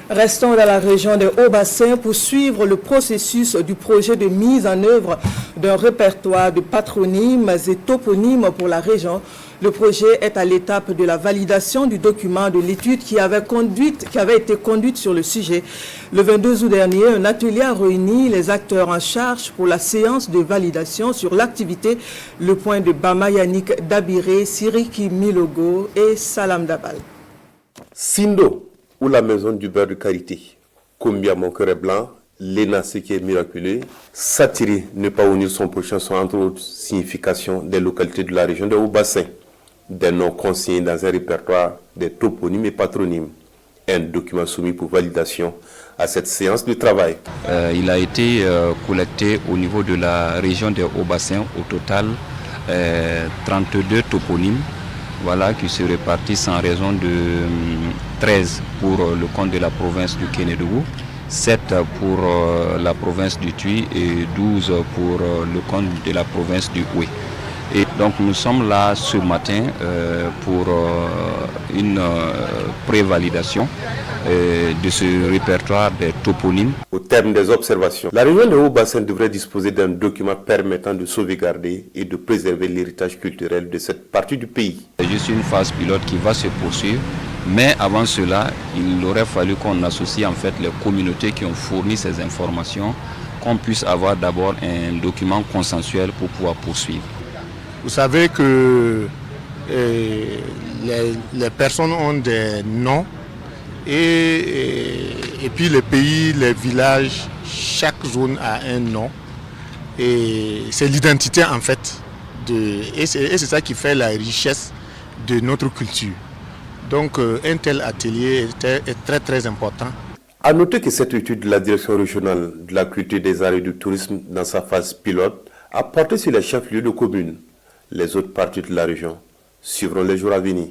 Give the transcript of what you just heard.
Restons dans la région des Hauts-Bassins pour suivre le processus du projet de mise en œuvre d'un répertoire de patronymes et toponymes pour la région. Le projet est à l'étape de la validation du document de l'étude qui avait été conduite sur le sujet. Le 22 août dernier, un atelier a réuni les acteurs en charge pour la séance de validation sur l'activité. Le point de Bama Yannick Dabiré, Siriki Milogo et Salam Dabal. Sindo, ou la maison du beurre de karité. Combien mon cœur est blanc, Léna ce qui est miraculeux, Satiri, ne pas unir son prochain sont entre autres significations des localités de la région de Haut-Bassin, des noms consignés dans un répertoire des toponymes et patronymes. Un document soumis pour validation à cette séance de travail. Il a été collecté au niveau de la région de Haut-Bassin au total 32 toponymes. Voilà, qui se répartissent en raison de 13 pour le compte de la province du Kénédougou, 7 pour la province du Tuy et 12 pour le compte de la province du Houé. Et donc nous sommes là ce matin pour une prévalidation de ce répertoire des toponymes. Au terme des observations, la région de Haut-Bassin devrait disposer d'un document permettant de sauvegarder et de préserver l'héritage culturel de cette partie du pays. C'est juste une phase pilote qui va se poursuivre, mais avant cela, il aurait fallu qu'on associe en fait les communautés qui ont fourni ces informations, qu'on puisse avoir d'abord un document consensuel pour pouvoir poursuivre. Vous savez que les personnes ont des noms et puis les pays, les villages, chaque zone a un nom. Et c'est l'identité en fait. Et c'est ça qui fait la richesse de notre culture. Donc un tel atelier est très très important. A noter que cette étude de la direction régionale de la culture des arts et du tourisme dans sa phase pilote a porté sur les chefs-lieux de communes. Les autres parties de la région suivront les jours à venir.